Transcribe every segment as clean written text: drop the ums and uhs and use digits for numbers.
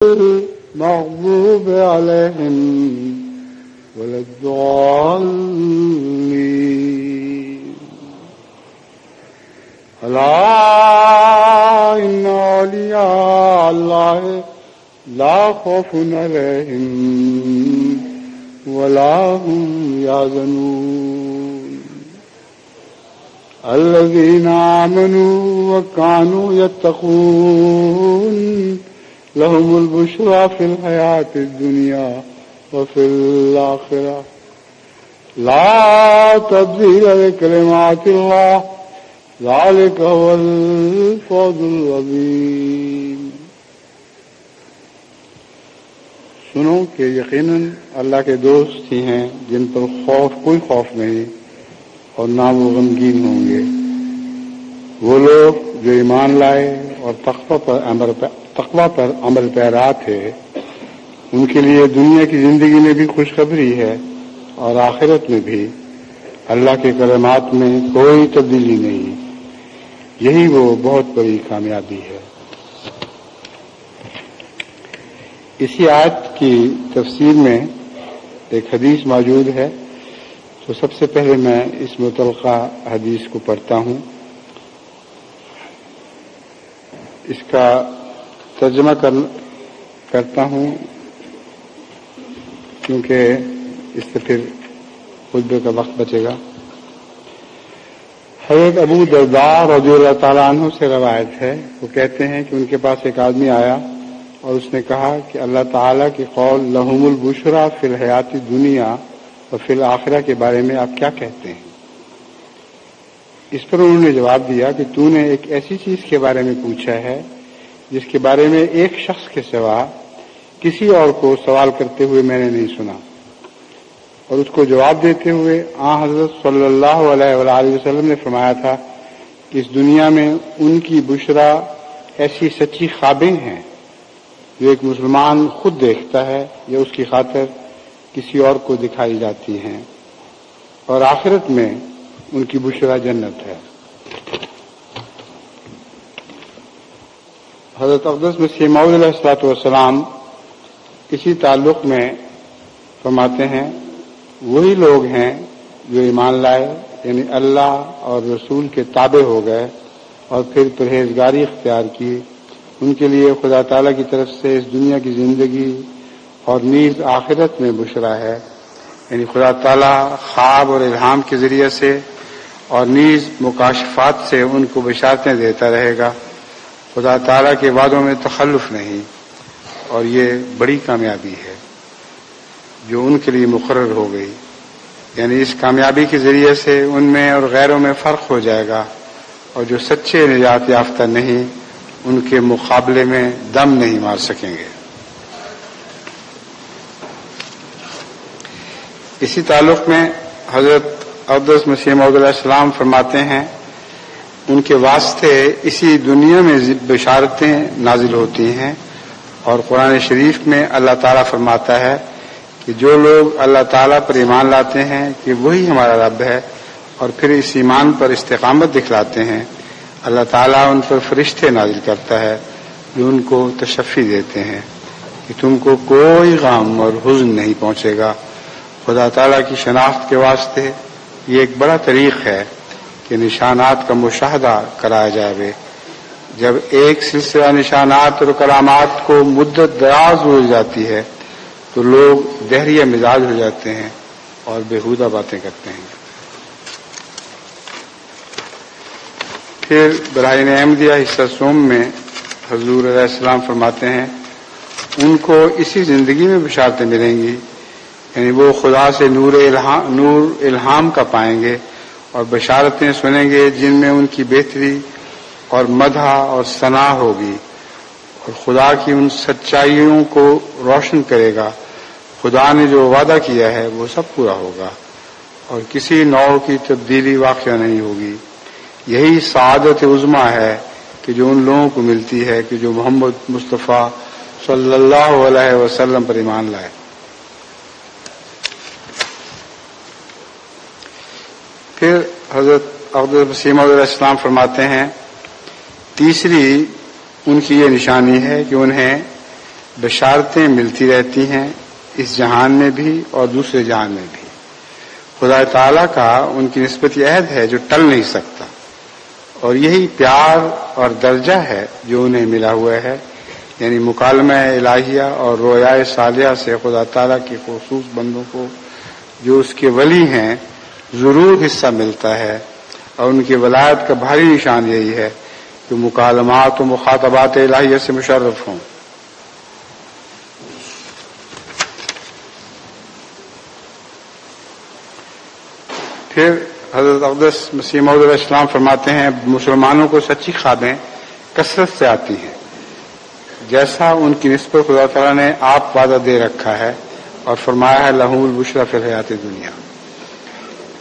المغضوب عليهم ولا الضالين. ألا إن أولياء الله لا خوف عليهم ولا هم يحزنون الذين آمنوا وكانوا يتقون لهم البشرى في الحياة الدنيا وفي الآخرة لا تبديل لكلمات الله ذلك هو الفوز العظيم. سنو کہ یقیناً اللہ کے دوست ہی ہیں جن پر کوئی خوف نہیں اور نہ وہ غمگین ہوں گے. وہ لوگ جو ایمان لائے اور تقوی پر عمل پیرا تھے، ان کے لیے دنیا کی زندگی میں بھی خوشخبری ہے اور آخرت میں بھی اللہ کے کلمات میں کوئی تبدیلی نہیں. یہی وہ بہت بڑی کامیابی ہے. اسی آیت کی تفسیر میں ایک حدیث موجود ہے، تو سب سے پہلے میں اس متعلقہ حدیث کو پڑھتا ہوں. اس کا ترجمہ کرتا ہوں کیونکہ اس سے پھر خطبے کا وقت بچے گا. حضرت ابو درداء رضی اللہ تعالیٰ عنہ سے روایت ہے، وہ کہتے ہیں کہ ان کے پاس ایک آدمی آیا اور اس نے کہا کہ اللہ تعالیٰ کی قول لہم البشریٰ فی الحیات الدنیا و فی الآخرہ کے بارے میں آپ کیا کہتے ہیں؟ اس پر انہوں نے جواب دیا کہ تو نے ایک ایسی چیز کے بارے میں پوچھا ہے جس کے بارے میں ایک شخص کے سوا کسی اور کو سوال کرتے ہوئے میں نے نہیں سنا. اور اس کو جواب دیتے ہوئے حضرت صلی اللہ علیہ وآلہ وسلم نے فرمایا تھا کہ اس دنیا میں ان کی بشرا ایسی سچی خوابیں ہیں جو ایک مسلمان خود دیکھتا ہے یا اس کی خاطر کسی اور کو دکھائی جاتی ہیں، اور آخرت میں ان کی بشرا جنت ہے. حضرت اقدس مسیح موعود علیہ الصلوۃ والسلام اسی تعلق میں فرماتے ہیں وہی لوگ ہیں جو ایمان لائے، یعنی اللہ اور رسول کے تابع ہو گئے اور پھر پرہیزگاری اختیار کی، ان کے لیے خدا تعالیٰ کی طرف سے اس دنیا کی زندگی اور نیز آخرت میں بشرا ہے. یعنی خدا تعالیٰ خواب اور الہام کے ذریعے سے اور نیز مکاشفات سے ان کو بشارتیں دیتا رہے گا. خدا تعالیٰ کے وعدوں میں تخلف نہیں، اور یہ بڑی کامیابی ہے جو ان کے لیے مقرر ہو گئی. یعنی اس کامیابی کے ذریعے سے ان میں اور غیروں میں فرق ہو جائے گا، اور جو سچے نجات یافتہ نہیں ان کے مقابلے میں دم نہیں مار سکیں گے. اسی تعلق میں حضرت اقدس مسیح موعود علیہ السلام فرماتے ہیں ان کے واسطے اسی دنیا میں بشارتیں نازل ہوتی ہیں، اور قرآن شریف میں اللہ تعالیٰ فرماتا ہے کہ جو لوگ اللہ تعالیٰ پر ایمان لاتے ہیں کہ وہی ہمارا رب ہے اور پھر اس ایمان پر استقامت دکھلاتے ہیں، اللہ تعالیٰ ان پر فرشتے نازل کرتا ہے جو ان کو تشفی دیتے ہیں کہ تم کو کوئی غم اور حزن نہیں پہنچے گا. خدا تعالیٰ کی شناخت کے واسطے یہ ایک بڑا طریق ہے کہ نشانات کا مشاہدہ کرایا جائے. جب ایک سلسلہ نشانات اور کرامات کو مدت دراز ہو جاتی ہے تو لوگ دہریہ مزاج ہو جاتے ہیں اور بیہودہ باتیں کرتے ہیں. پھر براہین احمدیہ حصہ سوم میں حضور علیہ السلام فرماتے ہیں ان کو اسی زندگی میں بشارتیں ملیں گی، یعنی وہ خدا سے نور الہام کا پائیں گے اور بشارتیں سنیں گے جن میں ان کی بہتری اور مدح اور ثنا ہوگی، اور خدا کی ان سچائیوں کو روشن کرے گا. خدا نے جو وعدہ کیا ہے وہ سب پورا ہوگا اور کسی نوع کی تبدیلی واقع نہیں ہوگی. یہی سعادت عظمیٰ ہے کہ جو ان لوگوں کو ملتی ہے کہ جو محمد مصطفیٰ صلی اللہ علیہ وسلم پر ایمان لائے. پھر حضرت اقدس مسیح موعود علیہ السلام فرماتے ہیں تیسری ان کی یہ نشانی ہے کہ انہیں بشارتیں ملتی رہتی ہیں اس جہان میں بھی اور دوسرے جہان میں بھی۔ خدا تعالیٰ کا ان کی نسبت عہد ہے جو ٹل نہیں سکتا، اور یہی پیار اور درجہ ہے جو انہیں ملا ہوا ہے، یعنی مکالمہ الہیہ اور رویائے صالحہ سے خدا تعالیٰ کے خصوص بندوں کو جو اس کے ولی ہیں ضرور حصہ ملتا ہے، اور ان کی ولایت کا بھاری نشان یہی ہے کہ مکالمات و مخاطبات الہیہ سے مشرف ہوں۔ پھر حضرت اقدس مسیح موعود علیہ السلام فرماتے ہیں مسلمانوں کو سچی خوابیں کثرت سے آتی ہیں، جیسا ان کی نسبت خدا تعالیٰ نے آپ وعدہ دے رکھا ہے اور فرمایا ہے لہم البشریٰ فی الحیات دنیا۔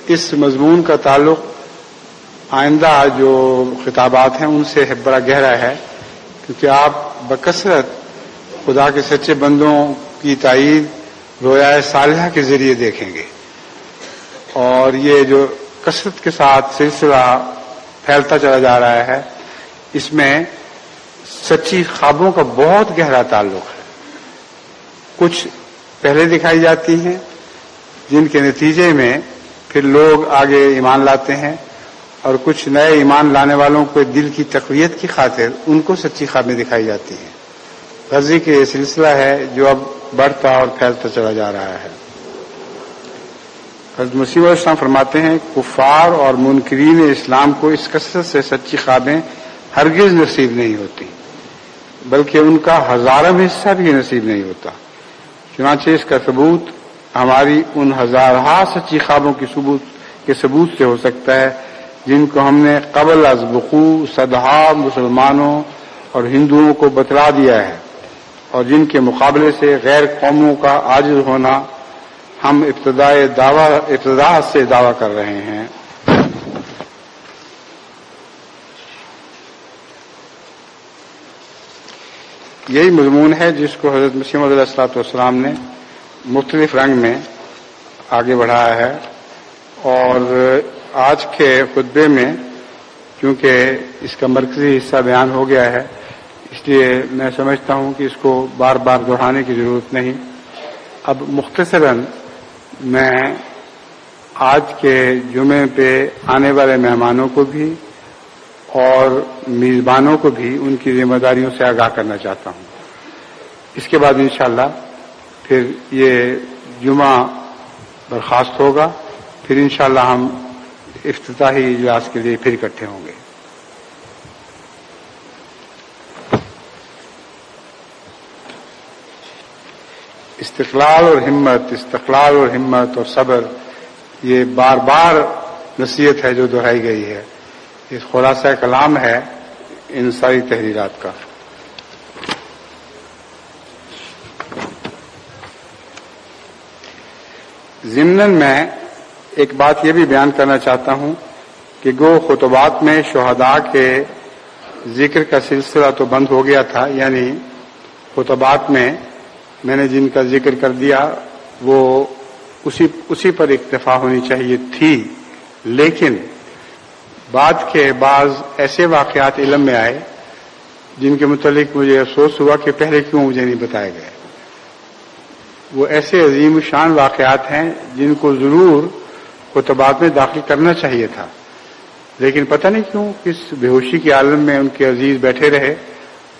اس مضمون کا تعلق آئندہ جو خطابات ہیں ان سے بڑا گہرا ہے، کیونکہ آپ بکثرت خدا کے سچے بندوں کی تائید رویائے صالحہ کے ذریعے دیکھیں گے، اور یہ جو کثرت کے ساتھ سلسلہ پھیلتا چلا جا رہا ہے اس میں سچی خوابوں کا بہت گہرا تعلق ہے۔ کچھ پہلے دکھائی جاتی ہیں جن کے نتیجے میں پھر لوگ آگے ایمان لاتے ہیں، اور کچھ نئے ایمان لانے والوں کو دل کی تقویت کی خاطر ان کو سچی خوابیں دکھائی جاتی ہیں۔ غزی کے یہ سلسلہ ہے جو اب بڑھتا اور پھیلتا چلا جا رہا ہے۔ حضرت مسیح علیہ السلام فرماتے ہیں کفار اور منکرین اسلام کو اس کثرت سے سچی خوابیں ہرگز نصیب نہیں ہوتی، بلکہ ان کا ہزارواں حصہ بھی نصیب نہیں ہوتا۔ چنانچہ اس کا ثبوت ہماری ان ہزارہا سچی خوابوں کے ثبوت سے ہو سکتا ہے جن کو ہم نے قبل از وقوع صدہا مسلمانوں اور ہندوؤں کو بتلا دیا ہے، اور جن کے مقابلے سے غیر قوموں کا عاجز ہونا ہم ابتدا سے دعویٰ کر رہے ہیں۔ یہی مضمون ہے جس کو حضرت مسیح موعود علیہ السلام نے مختلف رنگ میں آگے بڑھایا ہے، اور آج کے خطبے میں چونکہ اس کا مرکزی حصہ بیان ہو گیا ہے، اس لیے میں سمجھتا ہوں کہ اس کو بار بار دہرانے کی ضرورت نہیں۔ اب مختصراً میں آج کے جمعے پہ آنے والے مہمانوں کو بھی اور میزبانوں کو بھی ان کی ذمہ داریوں سے آگاہ کرنا چاہتا ہوں۔ اس کے بعد انشاءاللہ پھر یہ جمعہ برخاست ہوگا، پھر انشاءاللہ ہم افتتاحی اجلاس کے لیے پھر اکٹھے ہوں گے۔ استقلال اور ہمت اور صبر، یہ بار بار نصیحت ہے جو دہرائی گئی ہے، یہ خلاصہ کلام ہے ان ساری تحریرات کا۔ ضمناً میں ایک بات یہ بھی بیان کرنا چاہتا ہوں کہ گو خطبات میں شہداء کے ذکر کا سلسلہ تو بند ہو گیا تھا، یعنی خطبات میں نے جن کا ذکر کر دیا وہ اسی پر اکتفا ہونی چاہیے تھی، لیکن بعد کے بعض ایسے واقعات علم میں آئے جن کے متعلق مجھے افسوس ہوا کہ پہلے کیوں مجھے نہیں بتائے گئے۔ وہ ایسے عظیم الشان واقعات ہیں جن کو ضرور خطبات میں داخل کرنا چاہیے تھا، لیکن پتہ نہیں کیوں کس بے ہوشی کے عالم میں ان کے عزیز بیٹھے رہے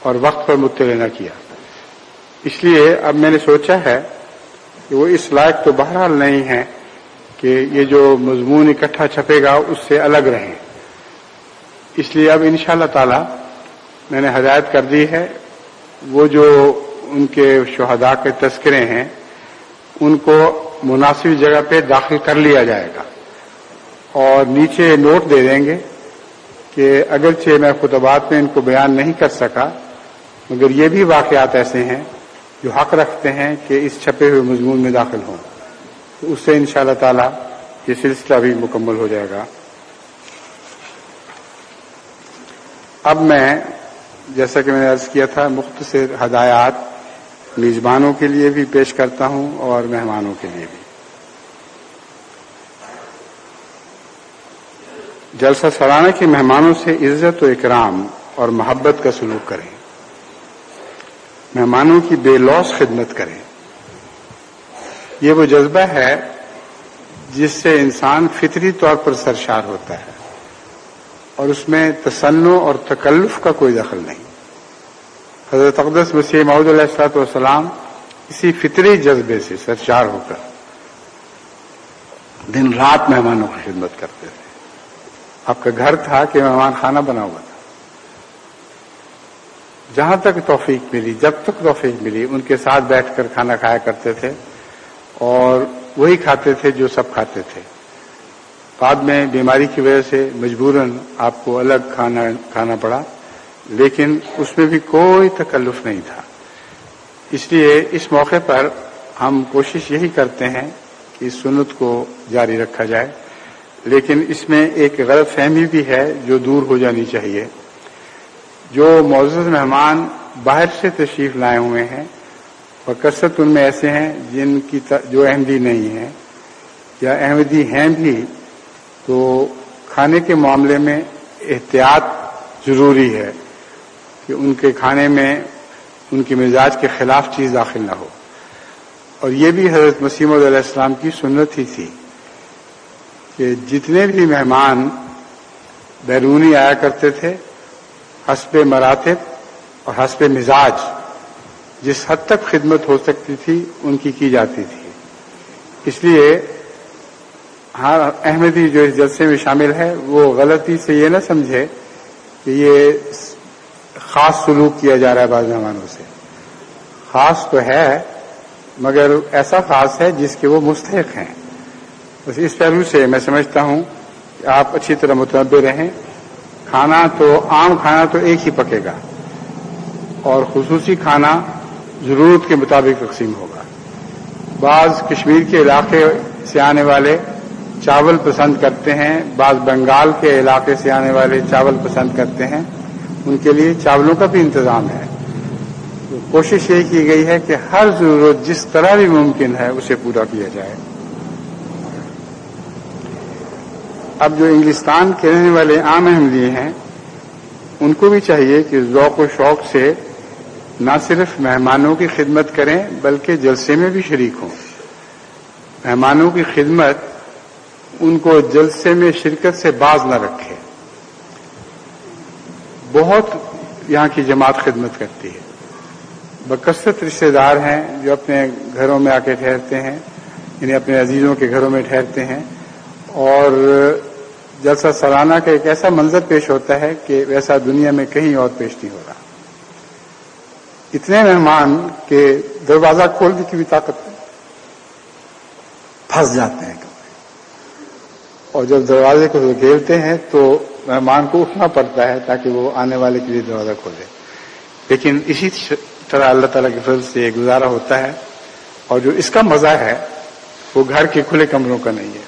اور وقت پر مطلع نہ کیا۔ اس لیے اب میں نے سوچا ہے کہ وہ اس لائق تو بہرحال نہیں ہے کہ یہ جو مضمون اکٹھا چھپے گا اس سے الگ رہیں۔ اس لیے اب انشاءاللہ تعالی میں نے ہدایت کر دی ہے، وہ جو ان کے شہداء کے تذکرے ہیں ان کو مناسب جگہ پہ داخل کر لیا جائے گا، اور نیچے نوٹ دے دیں گے کہ اگرچہ میں خطبات میں ان کو بیان نہیں کر سکا، مگر یہ بھی واقعات ایسے ہیں جو حق رکھتے ہیں کہ اس چھپے ہوئے مضمون میں داخل ہوں، تو اس سے انشاءاللہ تعالی یہ سلسلہ بھی مکمل ہو جائے گا۔ اب میں جیسا کہ میں نے عرض کیا تھا مختصر ہدایات میزبانوں کے لیے بھی پیش کرتا ہوں اور مہمانوں کے لیے بھی۔ جلسہ سالانہ کے مہمانوں سے عزت و اکرام اور محبت کا سلوک کریں۔ مہمانوں کی بے لوث خدمت کریں. یہ وہ جذبہ ہے جس سے انسان فطری طور پر سرشار ہوتا ہے اور اس میں تصنع اور تکلف کا کوئی دخل نہیں. حضرت اقدس مسیح موعود علیہ الصلوۃ والسلام اسی فطری جذبے سے سرشار ہو کر دن رات مہمانوں کی خدمت کرتے تھے. آپ کا گھر تھا کہ مہمان خانہ بنا ہوا تھا. جہاں تک توفیق ملی، جب تک توفیق ملی، ان کے ساتھ بیٹھ کر کھانا کھایا کرتے تھے اور وہی کھاتے تھے جو سب کھاتے تھے. بعد میں بیماری کی وجہ سے مجبوراً آپ کو الگ کھانا پڑا، لیکن اس میں بھی کوئی تکلف نہیں تھا. اس لیے اس موقع پر ہم کوشش یہی کرتے ہیں کہ اس سنت کو جاری رکھا جائے، لیکن اس میں ایک غلط فہمی بھی ہے جو دور ہو جانی چاہیے. جو معزز مہمان باہر سے تشریف لائے ہوئے ہیں اور کثرت ان میں ایسے ہیں جن کی جو احمدی نہیں ہیں یا احمدی ہیں بھی، تو کھانے کے معاملے میں احتیاط ضروری ہے کہ ان کے کھانے میں ان کے مزاج کے خلاف چیز داخل نہ ہو. اور یہ بھی حضرت مسیح موعود علیہ السلام کی سنت ہی تھی کہ جتنے بھی مہمان بیرونی آیا کرتے تھے حسب مراتب اور حسب مزاج جس حد تک خدمت ہو سکتی تھی ان کی جاتی تھی. اس لیے ہر احمدی جو اس جلسے میں شامل ہے وہ غلطی سے یہ نہ سمجھے کہ یہ خاص سلوک کیا جا رہا ہے بعض مہمانوں سے. خاص تو ہے مگر ایسا خاص ہے جس کے وہ مستحق ہیں. بس اس پہلو سے میں سمجھتا ہوں کہ آپ اچھی طرح متنبع رہیں. کھانا تو عام کھانا تو ایک ہی پکے گا اور خصوصی کھانا ضرورت کے مطابق تقسیم ہوگا. بعض کشمیر کے علاقے سے آنے والے چاول پسند کرتے ہیں، بعض بنگال کے علاقے سے آنے والے چاول پسند کرتے ہیں، ان کے لیے چاولوں کا بھی انتظام ہے. کوشش یہ کی گئی ہے کہ ہر ضرورت جس طرح بھی ممکن ہے اسے پورا کیا جائے. اب جو انگلستان کے رہنے والے عام احمدی ہیں ان کو بھی چاہیے کہ ذوق و شوق سے نہ صرف مہمانوں کی خدمت کریں بلکہ جلسے میں بھی شریک ہوں. مہمانوں کی خدمت ان کو جلسے میں شرکت سے باز نہ رکھے. بہت یہاں کی جماعت خدمت کرتی ہے. بکثرت رشتے دار ہیں جو اپنے گھروں میں آ کے ٹھہرتے ہیں، یعنی اپنے عزیزوں کے گھروں میں ٹھہرتے ہیں، اور جلسہ سالانہ کا ایک ایسا منظر پیش ہوتا ہے کہ ویسا دنیا میں کہیں اور پیش نہیں ہو رہا. اتنے مہمان کہ دروازہ کھولنے کی بھی طاقت نہیں، پھنس جاتے ہیں. اور جب دروازے کو گھیرتے ہیں تو مہمان کو اٹھنا پڑتا ہے تاکہ وہ آنے والے کے لیے دروازہ کھولے. لیکن اسی طرح اللہ تعالیٰ کے فضل سے یہ گزارا ہوتا ہے، اور جو اس کا مزہ ہے وہ گھر کے کھلے کمروں کا نہیں ہے.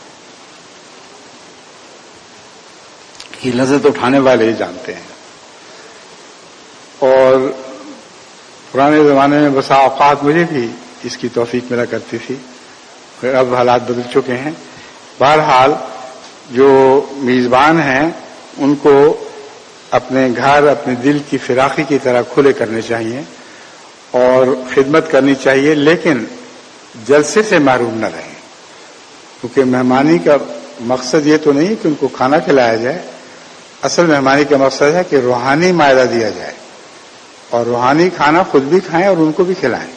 یہ لذت اٹھانے والے ہی جانتے ہیں. اور پرانے زمانے میں بسا اوقات مجھے بھی اس کی توفیق ملا کرتی تھی، اب حالات بدل چکے ہیں. بہرحال جو میزبان ہیں ان کو اپنے گھر اپنے دل کی فراخی کی طرح کھلے کرنے چاہیے اور خدمت کرنی چاہیے، لیکن جلسے سے محروم نہ رہیں. کیونکہ مہمانی کا مقصد یہ تو نہیں کہ ان کو کھانا کھلایا جائے. اصل مہمانی کا مقصد ہے کہ روحانی مائدہ دیا جائے اور روحانی کھانا خود بھی کھائیں اور ان کو بھی کھلائیں.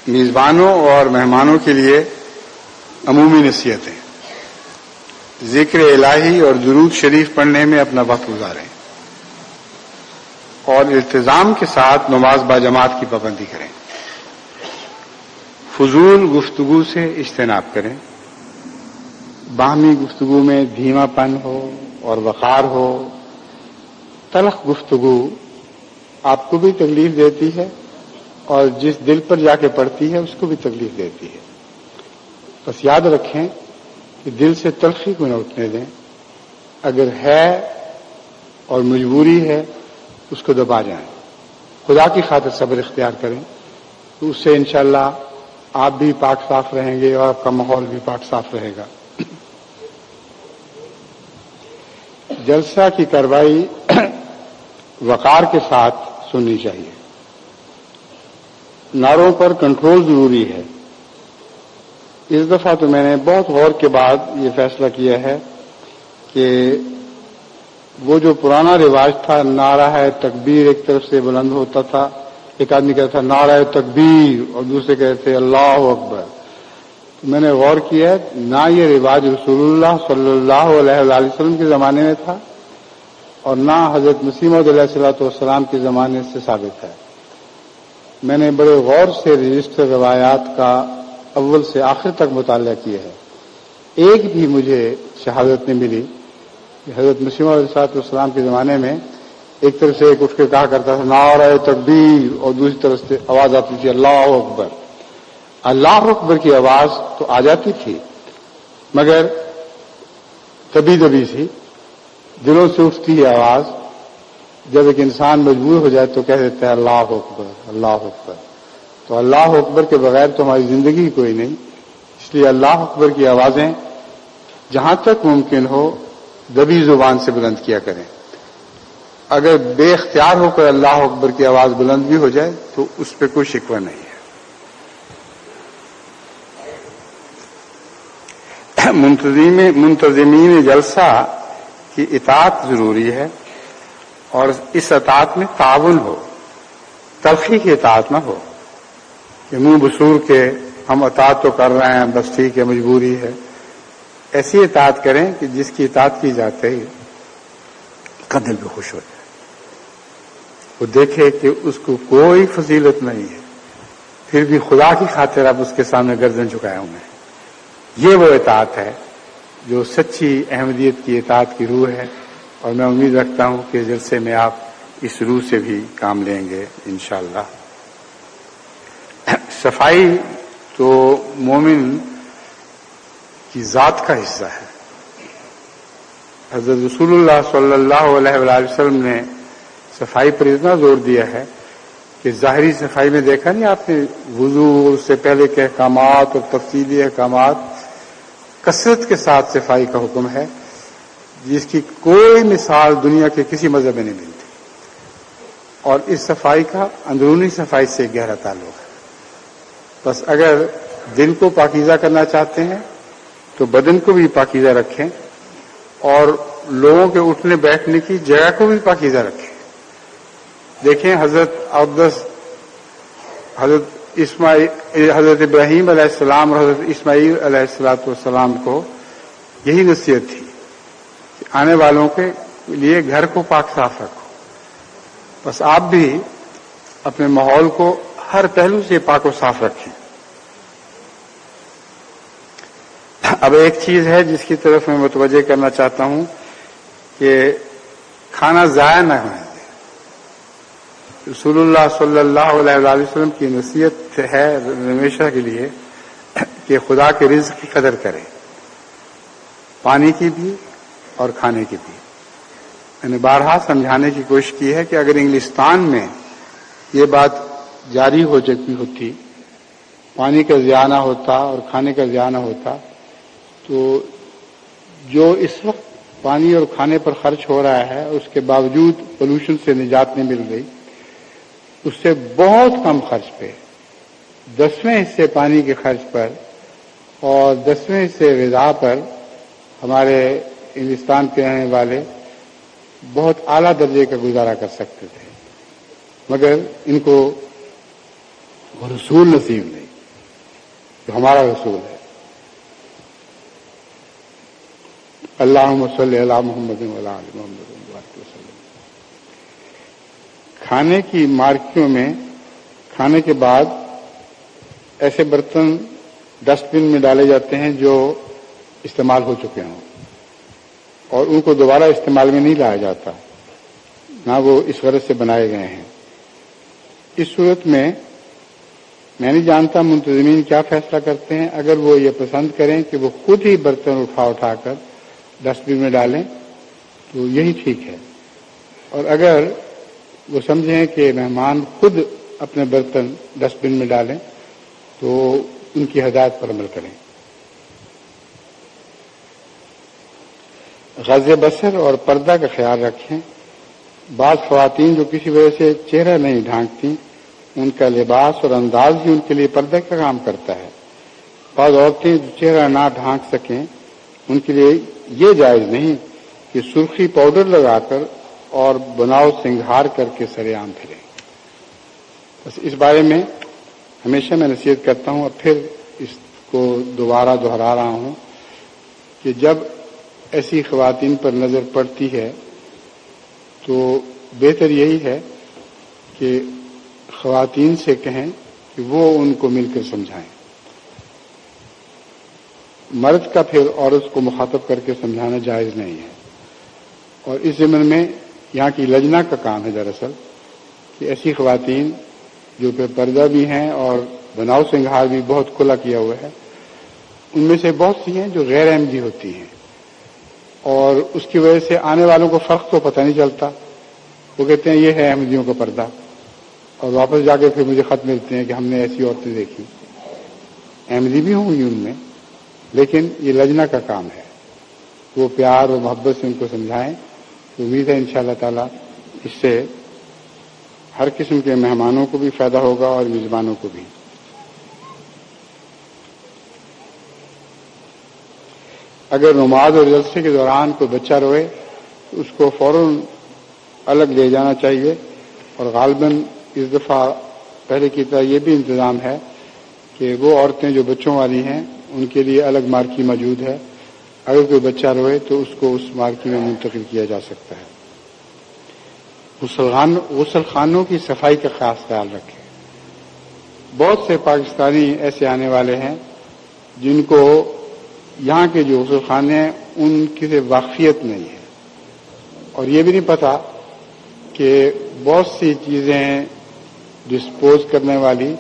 میزبانوں اور مہمانوں کے لیے عمومی نصیحتیں: ذکر الہی اور درود شریف پڑھنے میں اپنا وقت گزاریں اور التزام کے ساتھ نماز باجماعت کی پابندی کریں. فضول گفتگو سے اجتناب کریں. باہمی گفتگو میں دھیما پن ہو اور وقار ہو. تلخ گفتگو آپ کو بھی تکلیف دیتی ہے اور جس دل پر جا کے پڑتی ہے اس کو بھی تکلیف دیتی ہے. بس یاد رکھیں کہ دل سے تلخی کو نہ اٹھنے دیں. اگر ہے اور مجبوری ہے اس کو دبا جائیں. خدا کی خاطر صبر اختیار کریں تو اس سے انشاءاللہ آپ بھی پاک صاف رہیں گے اور آپ کا ماحول بھی پاک صاف رہے گا۔ جلسہ کی کارروائی وقار کے ساتھ سننی چاہیے۔ نعروں پر کنٹرول ضروری ہے۔ اس دفعہ تو میں نے بہت غور کے بعد یہ فیصلہ کیا ہے کہ وہ جو پرانا رواج تھا، نعرہ ہے تکبیر ایک طرف سے بلند ہوتا تھا، ایک آدمی کہتا تھا نعرہ تکبیر اور دوسرے کہتے تھے اللہ اکبر، تو میں نے غور کیا ہے نہ یہ رواج رسول اللہ صلی اللہ علیہ وسلم کے زمانے میں تھا اور نہ حضرت مسیح موعود علیہ الصلوۃ والسلام کے زمانے سے ثابت ہے۔ میں نے بڑے غور سے رجسٹر روایات کا اول سے آخر تک مطالعہ کیا ہے، ایک بھی مجھے شہادت نہیں ملی کہ حضرت مسیح موعود علیہ الصلوۃ والسلام کے زمانے میں ایک طرف سے ایک اٹھ کے کہا کرتا تھا نعرہ تکبیر اور دوسری طرف سے آواز آتی تھی اللہ اکبر۔ اللہ اکبر کی آواز تو آ جاتی تھی مگر کبھی کبھی سی دلوں سے اٹھتی ہے آواز، جب ایک انسان مجبور ہو جائے تو کہہ دیتا ہے اللہ اکبر اللہ اکبر۔ تو اللہ اکبر کے بغیر تو ہماری زندگی کوئی نہیں، اس لیے اللہ اکبر کی آوازیں جہاں تک ممکن ہو دبی زبان سے بلند کیا کریں۔ اگر بے اختیار ہو کر اللہ اکبر کی آواز بلند بھی ہو جائے تو اس پہ کوئی شکوہ نہیں ہے۔ منتظمین جلسہ کی اطاعت ضروری ہے اور اس اطاعت میں تعاون ہو، تلخی کی اطاعت نہ ہو کہ منہ بسور کے ہم اطاعت تو کر رہے ہیں بس ٹھیک ہے مجبوری ہے۔ ایسی اطاعت کریں کہ جس کی اطاعت کی جاتے ہی کا دل بھی خوش ہو جائے، وہ دیکھے کہ اس کو کوئی فضیلت نہیں ہے پھر بھی خدا کی خاطر اب اس کے سامنے گردن جھکائے ہوئے ہیں۔ یہ وہ اطاعت ہے جو سچی احمدیت کی اطاعت کی روح ہے، اور میں امید رکھتا ہوں کہ جلسے میں آپ اس روح سے بھی کام لیں گے انشاءاللہ۔ صفائی تو مومن کی ذات کا حصہ ہے۔ حضرت رسول اللہ صلی اللہ علیہ وآلہ وسلم نے صفائی پر اتنا زور دیا ہے کہ ظاہری صفائی میں دیکھا نہیں آپ نے، وضو سے پہلے کے احکامات اور تفصیلی احکامات، کثرت کے ساتھ صفائی کا حکم ہے جس کی کوئی مثال دنیا کے کسی مذہب میں نہیں ملتی، اور اس صفائی کا اندرونی صفائی سے گہرا تعلق ہے۔ بس اگر دل کو پاکیزہ کرنا چاہتے ہیں تو بدن کو بھی پاکیزہ رکھیں اور لوگوں کے اٹھنے بیٹھنے کی جگہ کو بھی پاکیزہ رکھیں۔ دیکھیں حضرت اقدس حضرت ابراہیم علیہ السلام اور حضرت اسماعیل علیہ السلام کو یہی نصیحت تھی کہ آنے والوں کے لیے گھر کو پاک صاف رکھو۔ بس آپ بھی اپنے ماحول کو ہر پہلو سے پاک و صاف رکھیں۔ اب ایک چیز ہے جس کی طرف میں متوجہ کرنا چاہتا ہوں کہ کھانا ضائع نہ ہونے دیں۔ رسول اللہ صلی اللہ علیہ وآلہ وسلم کی نصیحت ہے ہمیشہ کے لیے کہ خدا کے رزق کی قدر کریں، پانی کی بھی اور کھانے کی بھی۔ میں نے بارہا سمجھانے کی کوشش کی ہے کہ اگر انگلستان میں یہ بات جاری ہو چکی ہوتی، پانی کا ضیاع نہ ہوتا اور کھانے کا ضیاع نہ ہوتا، تو جو اس وقت پانی اور کھانے پر خرچ ہو رہا ہے اس کے باوجود پولوشن سے نجات نہیں مل رہی، اس سے بہت کم خرچ پہ 10ویں حصے پانی کے خرچ پر اور 10ویں حصے غذا پر ہمارے ہندوستان کے رہنے والے بہت اعلیٰ درجے کا گزارا کر سکتے تھے، مگر ان کو وہ رسول نصیب نہیں جو ہمارا رسول ہے۔ اللہم صلی علی محمد وعلی آل محمد وسلم۔ کھانے کی مارکیوں میں کھانے کے بعد ایسے برتن ڈسٹ بن میں ڈالے جاتے ہیں جو استعمال ہو چکے ہوں اور ان کو دوبارہ استعمال میں نہیں لایا جاتا، نہ وہ اس غرض سے بنائے گئے ہیں۔ اس صورت میں میں نہیں جانتا منتظمین کیا فیصلہ کرتے ہیں۔ اگر وہ یہ پسند کریں کہ وہ خود ہی برتن اٹھا کر ڈسٹ بن میں ڈالیں تو یہی ٹھیک ہے، اور اگر وہ سمجھیں کہ مہمان خود اپنے برتن ڈسٹ بن میں ڈالیں تو ان کی ہدایت پر عمل کریں. غض بصر اور پردہ کا خیال رکھیں. بعض خواتین جو کسی وجہ سے چہرہ نہیں ڈھانکتی، ان کا لباس اور انداز بھی ان کے لیے پردہ کا کام کرتا ہے. بعض عورتیں جو چہرہ نہ ڈھانک سکیں، ان کے لیے یہ جائز نہیں کہ سرخی پاؤڈر لگا کر اور بناؤ سنگھار کر کے سر عام پھریں. بس اس بارے میں ہمیشہ میں نصیحت کرتا ہوں اور پھر اس کو دوبارہ دہرا رہا ہوں کہ جب ایسی خواتین پر نظر پڑتی ہے تو بہتر یہی ہے کہ خواتین سے کہیں کہ وہ ان کو مل کر سمجھائیں. مرد کا پھر عورت کو مخاطب کر کے سمجھانا جائز نہیں ہے. اور اس ضمن میں یہاں کی لجنا کا کام ہے دراصل کہ ایسی خواتین جو کہ پردہ بھی ہیں اور بناؤ سنگھار بھی بہت کھلا کیا ہوا ہے، ان میں سے بہت سی ہیں جو غیر احمدی ہوتی ہیں اور اس کی وجہ سے آنے والوں کو فرق تو پتہ نہیں چلتا. وہ کہتے ہیں یہ ہے احمدیوں کا پردہ، اور واپس جا کے پھر مجھے خط ملتے ہیں کہ ہم نے ایسی عورتیں دیکھی. احمدی بھی ہوں گی ان میں، لیکن یہ لجنا کا کام ہے. وہ پیار اور محبت سے ان کو سمجھائیں. تو امید ہے انشاءاللہ تعالی اس سے ہر قسم کے مہمانوں کو بھی فائدہ ہوگا اور میزبانوں کو بھی. اگر نماز اور جلسے کے دوران کوئی بچہ روئے تو اس کو فوراً الگ لے جانا چاہیے. اور غالباً اس دفعہ پہلے کی طرح یہ بھی انتظام ہے کہ وہ عورتیں جو بچوں والی ہیں ان کے لیے الگ مارکی موجود ہے. اگر کوئی بچہ روئے تو اس کو اس مارکی میں منتقل کیا جا سکتا ہے. غسل خانوں کی صفائی کا خاص خیال رکھیں. بہت سے پاکستانی ایسے آنے والے ہیں جن کو یہاں کے جو غسل خانے ہیں ان کی سے واقفیت نہیں ہے اور یہ بھی نہیں پتا کہ بہت سی چیزیں ڈسپوز کرنے والی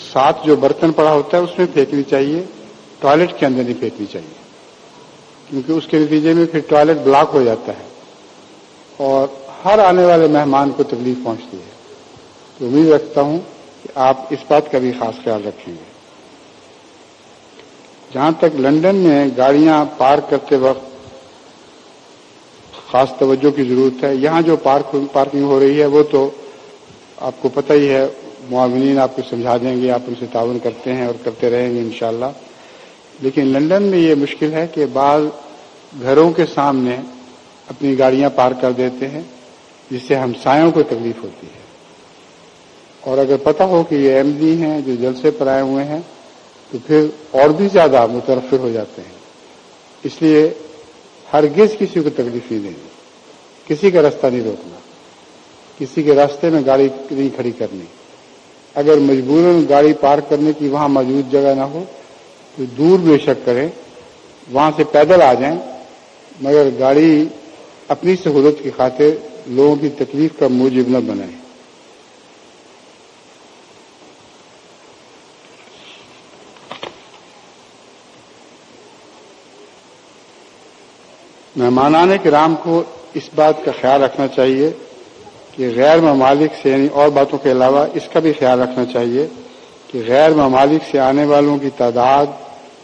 ساتھ جو برتن پڑا ہوتا ہے اس میں پھینکنی چاہیے، ٹوائلٹ کے اندر نہیں پھینکنی چاہیے، کیونکہ اس کے نتیجے میں پھر ٹوائلٹ بلاک ہو جاتا ہے اور ہر آنے والے مہمان کو تکلیف پہنچتی ہے. تو امید رکھتا ہوں کہ آپ اس بات کا بھی خاص خیال رکھیں گے. جہاں تک لندن میں گاڑیاں پارک کرتے وقت خاص توجہ کی ضرورت ہے، یہاں جو پارکنگ ہو رہی ہے وہ تو آپ کو پتہ ہی ہے، معاونین آپ کو سمجھا دیں گے، آپ ان سے تعاون کرتے ہیں اور کرتے رہیں گے انشاءاللہ. لیکن لندن میں یہ مشکل ہے کہ بعض گھروں کے سامنے اپنی گاڑیاں پارک کر دیتے ہیں جس سے ہمسایوں کو تکلیف ہوتی ہے. اور اگر پتہ ہو کہ یہ احمدی ہیں جو جلسے پر آئے ہوئے ہیں تو پھر اور بھی زیادہ مترفع ہو جاتے ہیں. اس لیے ہرگز کسی کو تکلیف نہیں دینی، کسی کا راستہ نہیں روکنا، کسی کے راستے میں گاڑی نہیں کھڑی کرنی. اگر مجبوراً گاڑی پارک کرنے کی وہاں موجود جگہ نہ ہو تو دور بے شک کریں، وہاں سے پیدل آ جائیں، مگر گاڑی اپنی سہولت کی خاطر لوگوں کی تکلیف کا موجب نہ بنائیں. مہمانان کرام کو اس بات کا خیال رکھنا چاہیے کہ غیر ممالک سے، یعنی اور باتوں کے علاوہ اس کا بھی خیال رکھنا چاہیے کہ غیر ممالک سے آنے والوں کی تعداد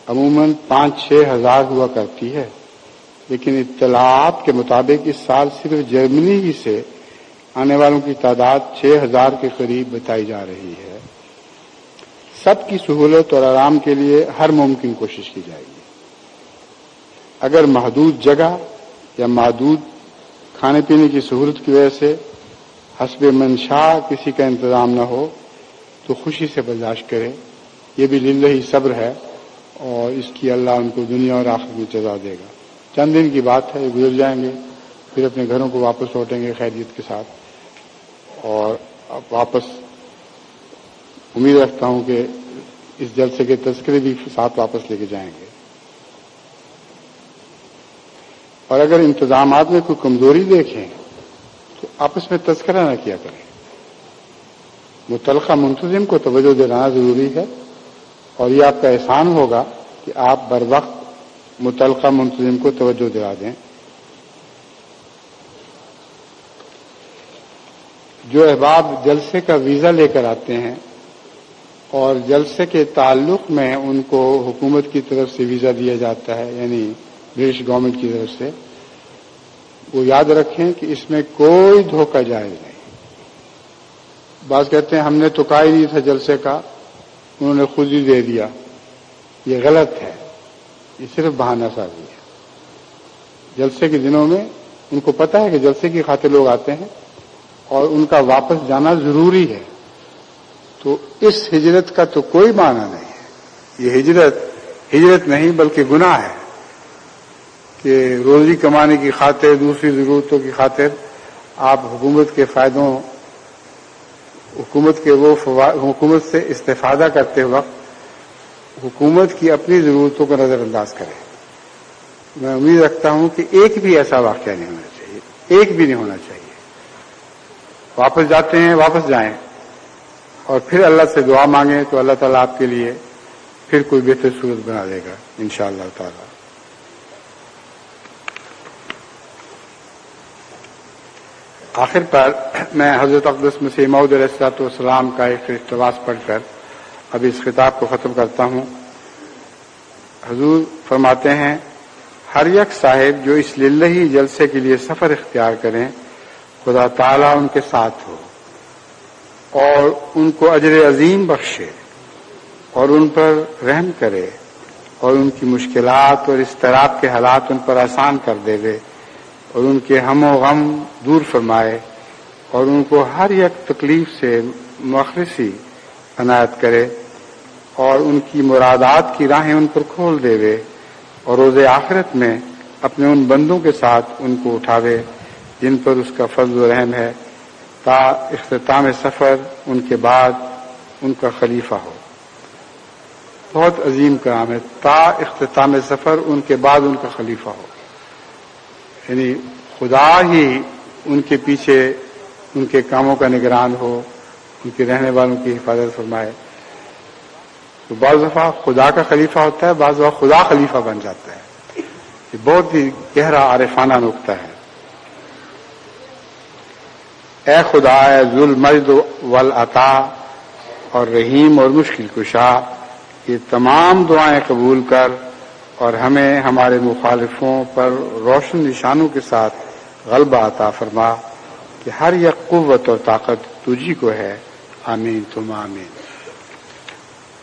عموماً 5-6 ہزار ہوا کرتی ہے، لیکن اطلاعات کے مطابق اس سال صرف جرمنی ہی سے آنے والوں کی تعداد 6,000 کے قریب بتائی جا رہی ہے. سب کی سہولت اور آرام کے لیے ہر ممکن کوشش کی جائے گی. اگر محدود جگہ یا محدود کھانے پینے کی سہولت کی وجہ سے حسب منشا کسی کا انتظام نہ ہو تو خوشی سے برداشت کرے. یہ بھی للہ صبر ہے اور اس کی اللہ ان کو دنیا اور آخرت میں جزا دے گا. چند دن کی بات ہے، یہ گزر جائیں گے، پھر اپنے گھروں کو واپس لوٹیں گے خیریت کے ساتھ. اور اب واپس امید رکھتا ہوں کہ اس جلسے کے تذکرے بھی ساتھ واپس لے کے جائیں گے. اور اگر انتظامات میں کوئی کمزوری دیکھیں تو آپس میں تذکرہ نہ کیا کریں. متعلقہ منتظم کو توجہ دینا ضروری ہے اور یہ آپ کا احسان ہوگا کہ آپ بر وقت متعلقہ منتظم کو توجہ دلا دیں. جو احباب جلسے کا ویزا لے کر آتے ہیں اور جلسے کے تعلق میں ان کو حکومت کی طرف سے ویزا دیا جاتا ہے، یعنی برٹش گورنمنٹ کی طرف سے، وہ یاد رکھیں کہ اس میں کوئی دھوکہ جائز نہیں۔ بعض کہتے ہیں ہم نے تو کہا ہی نہیں تھا جلسے کا، انہوں نے خود ہی دے دیا، یہ غلط ہے، یہ صرف بہانہ سازی ہے۔ جلسے کے دنوں میں ان کو پتہ ہے کہ جلسے کی خاطر لوگ آتے ہیں اور ان کا واپس جانا ضروری ہے، تو اس ہجرت کا تو کوئی معنی نہیں ہے۔ یہ ہجرت نہیں بلکہ گناہ ہے کہ روزی کمانے کی خاطر، دوسری ضرورتوں کی خاطر آپ حکومت کے فائدوں، حکومت سے استفادہ کرتے وقت حکومت کی اپنی ضرورتوں کو نظر انداز کریں۔ میں امید رکھتا ہوں کہ ایک بھی ایسا واقعہ نہیں ہونا چاہیے، ایک بھی نہیں ہونا چاہیے۔ واپس جاتے ہیں، واپس جائیں اور پھر اللہ سے دعا مانگیں تو اللہ تعالیٰ آپ کے لیے پھر کوئی بہتر صورت بنا دے گا انشاءاللہ تعالیٰ۔ آخر پر میں حضرت اقدس مسیح موعود علیہ الصلوۃ والسلام کا ایک اقتباس پڑھ کر اب اس خطاب کو ختم کرتا ہوں۔ حضور فرماتے ہیں، ہر یک صاحب جو اس للہی جلسے کے لیے سفر اختیار کریں، خدا تعالیٰ ان کے ساتھ ہو اور ان کو اجر عظیم بخشے اور ان پر رحم کرے اور ان کی مشکلات اور اضطراب کے حالات ان پر آسان کر دے اور ان کے ہم و غم دور فرمائے اور ان کو ہر یک تکلیف سے مخلصی عنایت کرے اور ان کی مرادات کی راہیں ان پر کھول دے اور روز آخرت میں اپنے ان بندوں کے ساتھ ان کو اٹھاوے جن پر اس کا فضل و رحم ہے، تا اختتام سفر ان کے بعد ان کا خلیفہ ہو۔ بہت عظیم کلام ہے، تا اختتام سفر ان کے بعد ان کا خلیفہ ہو، یعنی خدا ہی ان کے پیچھے ان کے کاموں کا نگران ہو، ان کے رہنے والوں کی حفاظت فرمائے۔ تو بعض دفعہ خدا کا خلیفہ ہوتا ہے، بعض دفعہ خدا خلیفہ بن جاتا ہے۔ یہ بہت ہی گہرا عارفانہ نقطہ ہے۔ اے خدا، اے ذو المجد والعطا اور رحیم اور مشکل کشا، یہ تمام دعائیں قبول کر اور ہمیں ہمارے مخالفوں پر روشن نشانوں کے ساتھ غلبہ عطا فرما کہ ہر یک قوت اور طاقت تجھی کو ہے، آمین ثم آمین۔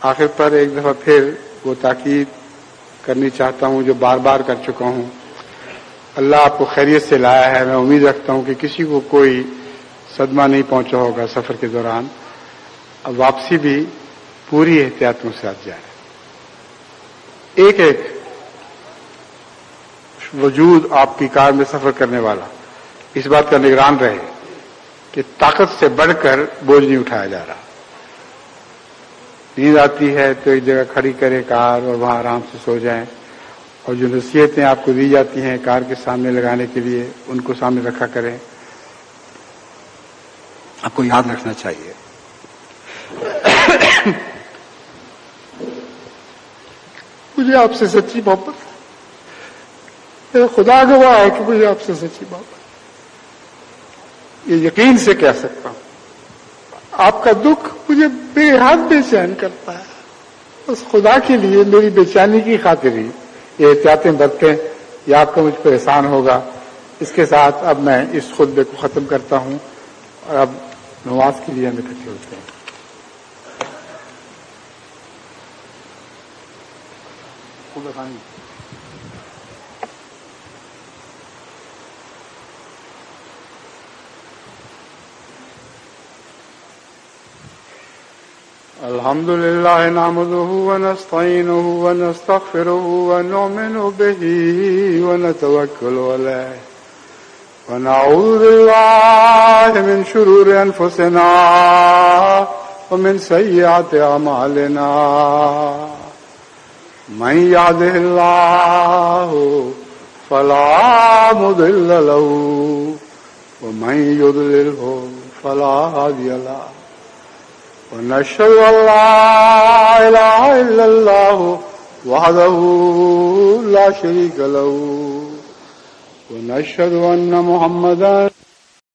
آخر پر ایک دفعہ پھر وہ تاکید کرنی چاہتا ہوں جو بار بار کر چکا ہوں۔ اللہ آپ کو خیریت سے لایا ہے، میں امید رکھتا ہوں کہ کسی کو کوئی صدمہ نہیں پہنچا ہوگا سفر کے دوران۔ اب واپسی بھی پوری احتیاطوں سے آ جائے، ایک ایک وجود آپ کی کار میں سفر کرنے والا اس بات کا نگران رہے کہ طاقت سے بڑھ کر بوجھ نہیں اٹھایا جا رہا۔ نیند آتی ہے تو ایک جگہ کھڑی کرے کار اور وہاں آرام سے سو جائیں، اور جو نصیحتیں آپ کو دی جاتی ہیں کار کے سامنے لگانے کے لیے ان کو سامنے رکھا کریں۔ آپ کو یاد رکھنا چاہیے مجھے آپ سے سچی محبت ہے، میرا خدا گواہ ہے کہ مجھے آپ سے سچی محبت ہے، یہ یقین سے کہہ سکتا ہوں۔ آپ کا دکھ مجھے بے حد بے چین کرتا ہے، اس خدا کے لیے میری بے چینی کی خاطر ہی یہ احتیاطیں برتیں، یہ آپ کا مجھ پر احسان ہوگا۔ اس کے ساتھ اب میں اس خطبے کو ختم کرتا ہوں اور اب نماز کے لیے ہم اکٹھے ہوتے ہیں۔ الحمد لله نحمده ونستعينه ونستغفره ونؤمن به ونتوكل عليه ونعوذ بالله من شرور أنفسنا ومن سيئات أعمالنا من يهده الله فلا مضل له ومن يضلله فلا هادي له ونشهد أن لا إله إلا الله وحده لا شريك له ونشهد أن محمدا